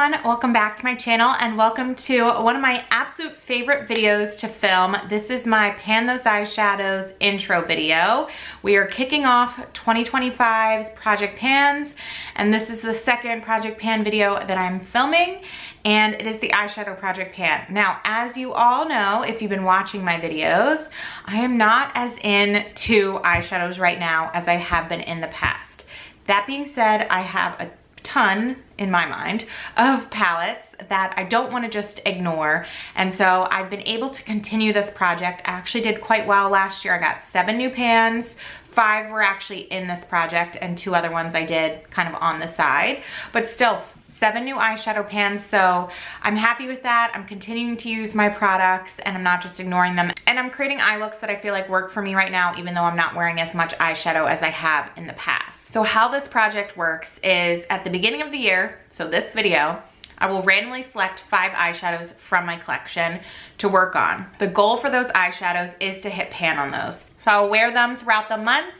everyone, welcome back to my channel and welcome to one of my absolute favorite videos to film. This is my Pan Those Eyeshadows intro video. We are kicking off 2025's Project Pans, and this is the second Project Pan video that I'm filming, and it is the eyeshadow Project Pan. Now, as you all know, if you've been watching my videos, I am not as into eyeshadows right now as I have been in the past. That being said, I have a ton in my mind of palettes that I don't want to just ignore, and so I've been able to continue this project. I actually did quite well last year. I got 7 new pans. 5 were actually in this project and 2 other ones I did kind of on the side, but still 7 new eyeshadow pans, so I'm happy with that. I'm continuing to use my products and I'm not just ignoring them, and I'm creating eye looks that I feel like work for me right now, even though I'm not wearing as much eyeshadow as I have in the past. So how this project works is at the beginning of the year, so this video, I will randomly select 5 eyeshadows from my collection to work on. The goal for those eyeshadows is to hit pan on those. So I'll wear them throughout the months,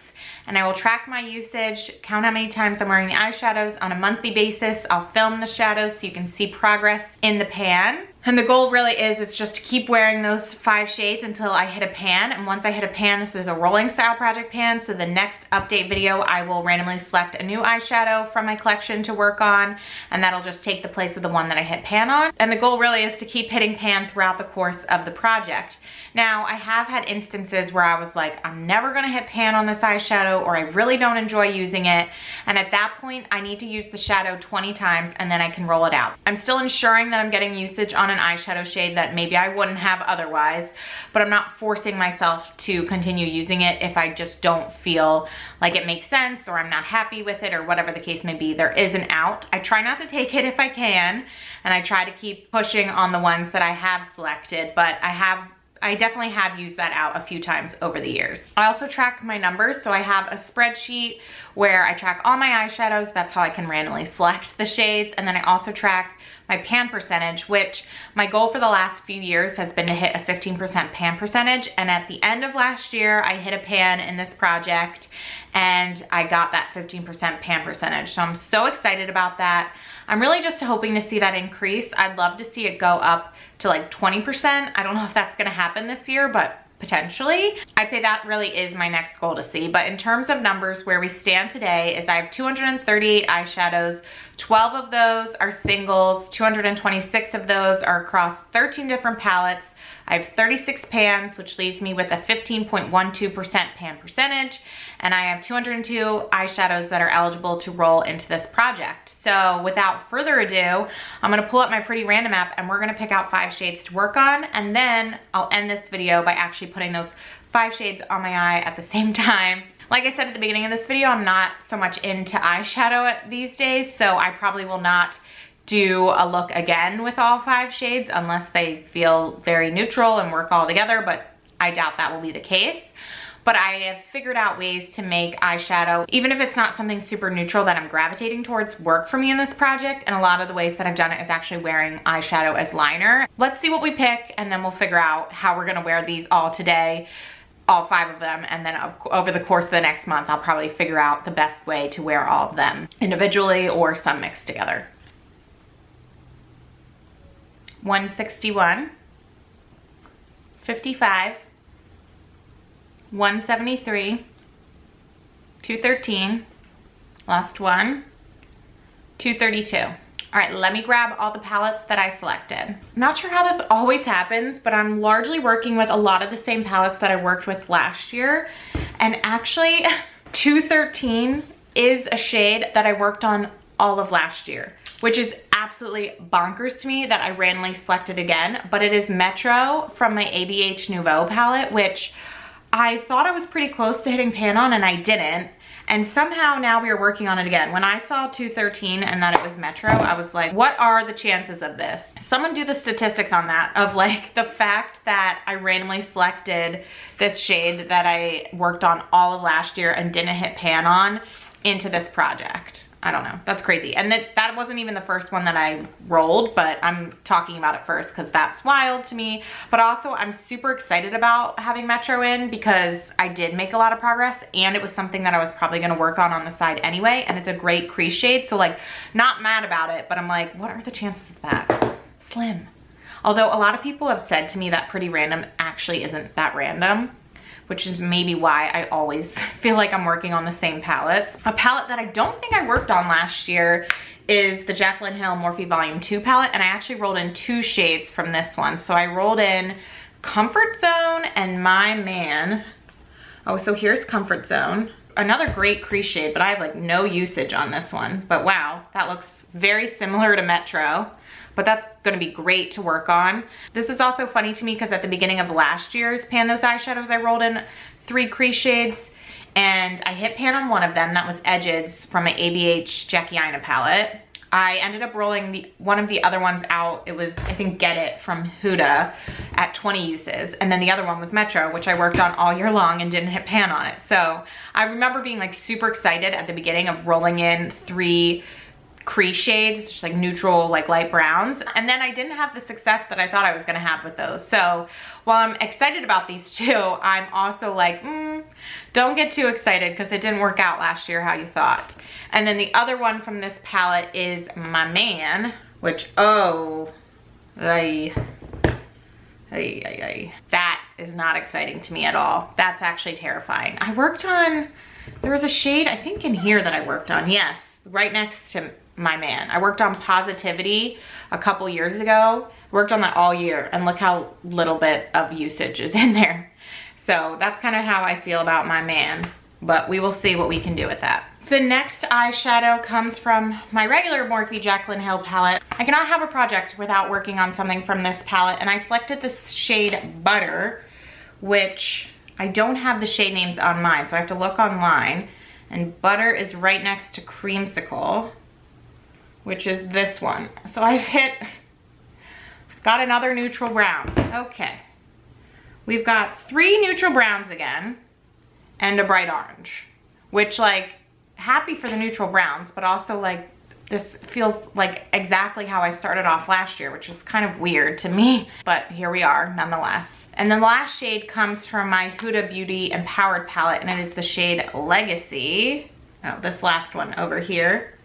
and I will track my usage, count how many times I'm wearing the eyeshadows on a monthly basis. I'll film the shadows so you can see progress in the pan. And the goal really is just to keep wearing those 5 shades until I hit a pan. And once I hit a pan, this is a rolling style project pan, so the next update video, I will randomly select a new eyeshadow from my collection to work on, and that'll just take the place of the one that I hit pan on. And the goal really is to keep hitting pan throughout the course of the project. Now, I have had instances where I was like, I'm never gonna hit pan on this eyeshadow, or I really don't enjoy using it. And at that point, I need to use the shadow 20 times and then I can roll it out. I'm still ensuring that I'm getting usage on an eyeshadow shade that maybe I wouldn't have otherwise, but I'm not forcing myself to continue using it if I just don't feel like it makes sense, or I'm not happy with it, or whatever the case may be. There is an out. I try not to take it if I can, and I try to keep pushing on the ones that I have selected, but I definitely have used that out a few times over the years. I also track my numbers, so I have a spreadsheet where I track all my eyeshadows. That's how I can randomly select the shades. And then I also track my pan percentage, which my goal for the last few years has been to hit a 15% pan percentage. And at the end of last year, I hit a pan in this project and I got that 15% pan percentage. So I'm so excited about that. I'm really just hoping to see that increase. I'd love to see it go up to like 20%. I don't know if that's gonna happen this year, but potentially. I'd say that really is my next goal to see. But in terms of numbers, where we stand today is I have 238 eyeshadows. 12 of those are singles. 226 of those are across 13 different palettes. I have 36 pans, which leaves me with a 15.12% pan percentage. And I have 202 eyeshadows that are eligible to roll into this project. So without further ado, I'm gonna pull up my Pretty Random app and we're gonna pick out 5 shades to work on. And then I'll end this video by actually putting those 5 shades on my eye at the same time. Like I said at the beginning of this video, I'm not so much into eyeshadow these days, so I probably will not do a look again with all 5 shades unless they feel very neutral and work all together, but I doubt that will be the case. But I have figured out ways to make eyeshadow, even if it's not something super neutral that I'm gravitating towards, work for me in this project. And a lot of the ways that I've done it is actually wearing eyeshadow as liner. Let's see what we pick, and then we'll figure out how we're gonna wear these all today, all 5 of them, and then over the course of the next month, I'll probably figure out the best way to wear all of them individually or some mixed together. 161, 55, 173, 213, last one, 232. All right, let me grab all the palettes that I selected. I'm not sure how this always happens, but I'm largely working with a lot of the same palettes that I worked with last year. And actually, 213 is a shade that I worked on all of last year, which is absolutely bonkers to me that I randomly selected again. But it is Metro from my ABH Nouveau palette, which I thought I was pretty close to hitting pan on and I didn't. And somehow now we are working on it again. When I saw 213 and that it was Metro, I was like, what are the chances of this? Someone do the statistics on that, of like the fact that I randomly selected this shade that I worked on all of last year and didn't hit pan on into this project. I don't know, that's crazy. And that wasn't even the first one that I rolled, but I'm talking about it first because that's wild to me. But also I'm super excited about having Metro in because I did make a lot of progress, and it was something that I was probably gonna work on the side anyway, and it's a great crease shade, so like not mad about it, but I'm like, what are the chances of that? Slim. Although a lot of people have said to me that Pretty Random actually isn't that random, which is maybe why I always feel like I'm working on the same palettes. A palette that I don't think I worked on last year is the Jaclyn Hill Morphe Volume 2 palette, and I actually rolled in 2 shades from this one. So I rolled in Comfort Zone and My Man. Oh, so here's Comfort Zone. Another great crease shade, but I have like no usage on this one. But wow, that looks very similar to Metro. But that's gonna be great to work on. This is also funny to me because at the beginning of last year's Pan Those Eyeshadows, I rolled in 3 crease shades, and I hit pan on one of them. That was Edges from an ABH Jackie Aina palette. I ended up rolling one of the other ones out. It was, I think, Get It from Huda at 20 uses. And then the other one was Metro, which I worked on all year long and didn't hit pan on it. So I remember being like super excited at the beginning of rolling in 3 crease shades, just like neutral, like light browns. And then I didn't have the success that I thought I was gonna have with those. So while I'm excited about these 2, I'm also like, don't get too excited because it didn't work out last year how you thought. And then the other one from this palette is My Man, which, that is not exciting to me at all. That's actually terrifying. I worked on, there was a shade, I think in here that I worked on, yes, right next to My Man. I worked on Positivity a couple years ago. Worked on that all year, and look how little bit of usage is in there. So that's kind of how I feel about My Man, but we will see what we can do with that. The next eyeshadow comes from my regular Morphe Jaclyn Hill palette. I cannot have a project without working on something from this palette, and I selected this shade Butter, which I don't have the shade names on mine, so I have to look online. And Butter is right next to Creamsicle, which is this one. So I've got another neutral brown. Okay. We've got 3 neutral browns again and a bright orange, which, like, happy for the neutral browns, but also like this feels like exactly how I started off last year, which is kind of weird to me, but here we are nonetheless. And then the last shade comes from my Huda Beauty Empowered palette, and it is the shade Legacy. Oh, this last one over here.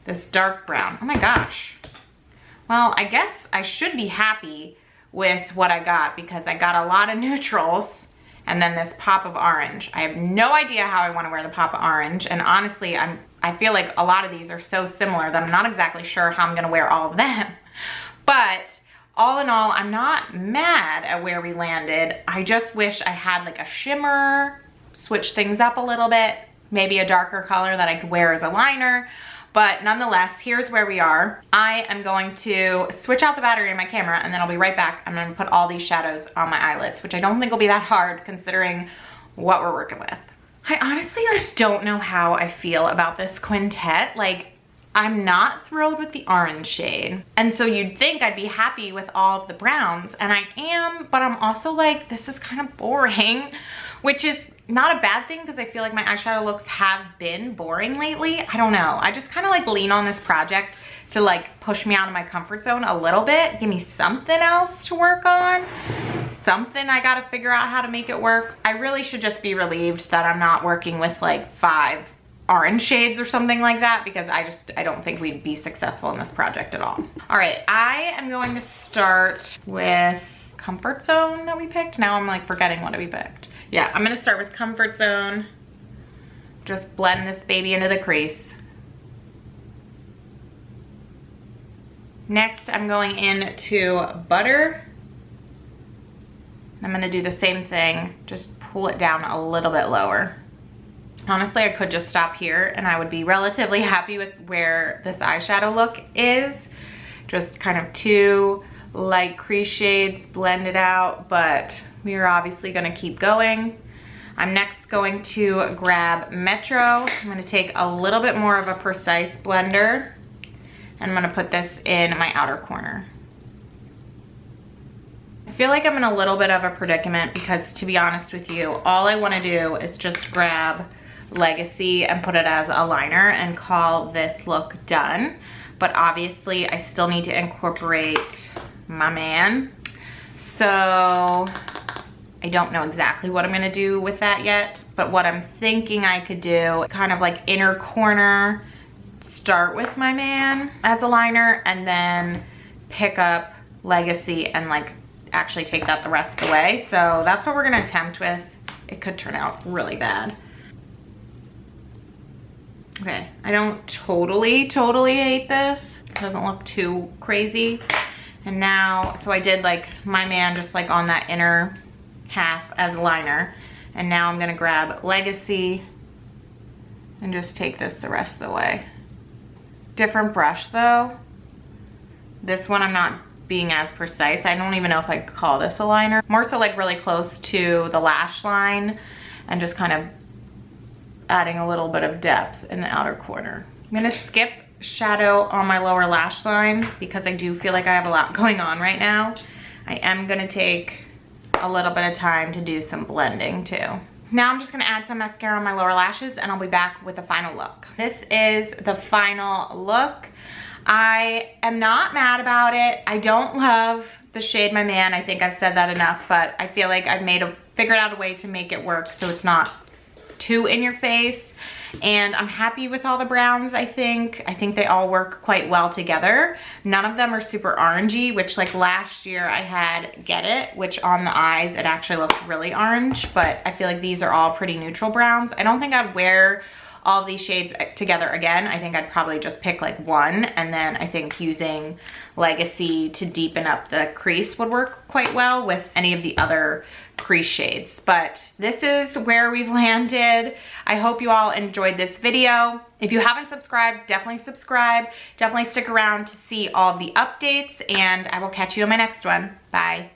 This dark brown. Oh my gosh. Well, I guess I should be happy with what I got because I got a lot of neutrals and then this pop of orange. I have no idea how I want to wear the pop of orange, and honestly, I feel like a lot of these are so similar that I'm not exactly sure how I'm gonna wear all of them. But all in all, I'm not mad at where we landed. I just wish I had like a shimmer, switch things up a little bit, maybe a darker color that I could wear as a liner. But nonetheless, here's where we are. I am going to switch out the battery in my camera, and then I'll be right back. I'm gonna put all these shadows on my eyelids, which I don't think will be that hard considering what we're working with. I honestly like don't know how I feel about this quintet. Like, I'm not thrilled with the orange shade. And so you'd think I'd be happy with all of the browns, and I am, but I'm also like, this is kind of boring, which is not a bad thing because I feel like my eyeshadow looks have been boring lately. I don't know. I just kind of like lean on this project to like push me out of my comfort zone a little bit, give me something else to work on, something I gotta figure out how to make it work. I really should just be relieved that I'm not working with like 5 orange shades or something like that, because I don't think we'd be successful in this project at all. All right, I am going to start with Comfort Zone that we picked. Now I'm like forgetting what we picked. Yeah, I'm gonna start with Comfort Zone. Just blend this baby into the crease. Next, I'm going into Butter. I'm gonna do the same thing, just pull it down a little bit lower. Honestly, I could just stop here and I would be relatively happy with where this eyeshadow look is. Just kind of 2 light crease shades blended out, but we are obviously gonna keep going. I'm next going to grab Metro. I'm gonna take a little bit more of a precise blender, and I'm gonna put this in my outer corner. I feel like I'm in a little bit of a predicament because, to be honest with you, all I wanna do is just grab Legacy and put it as a liner and call this look done. But obviously I still need to incorporate my man. So I don't know exactly what I'm gonna do with that yet, but what I'm thinking I could do, kind of like inner corner, start with my man as a liner and then pick up Legacy and like actually take that the rest of the way. So that's what we're gonna attempt with. It could turn out really bad. Okay, I don't totally hate this. It doesn't look too crazy. And now, so I did like my man just like on that inner half as a liner. And now I'm gonna grab Legacy and just take this the rest of the way. Different brush though. This one I'm not being as precise. I don't even know if I'd call this a liner. More so like really close to the lash line and just kind of adding a little bit of depth in the outer corner. I'm gonna skip shadow on my lower lash line because I do feel like I have a lot going on right now. I am gonna take a little bit of time to do some blending too. Now I'm just gonna add some mascara on my lower lashes and I'll be back with the final look. This is the final look. I am not mad about it. I don't love the shade My Man. I think I've said that enough, but I feel like I've figured out a way to make it work so it's not too in your face. And I'm happy with all the browns, I think. I think they all work quite well together. None of them are super orangey, which like last year I had Get It, which on the eyes, it actually looked really orange, but I feel like these are all pretty neutral browns. I don't think I'd wear all of these shades together again. I think I'd probably just pick like one, and then I think using Legacy to deepen up the crease would work quite well with any of the other crease shades. But this is where we've landed. I hope you all enjoyed this video. If you haven't subscribed, definitely subscribe. Definitely stick around to see all the updates, and I will catch you in my next one. Bye.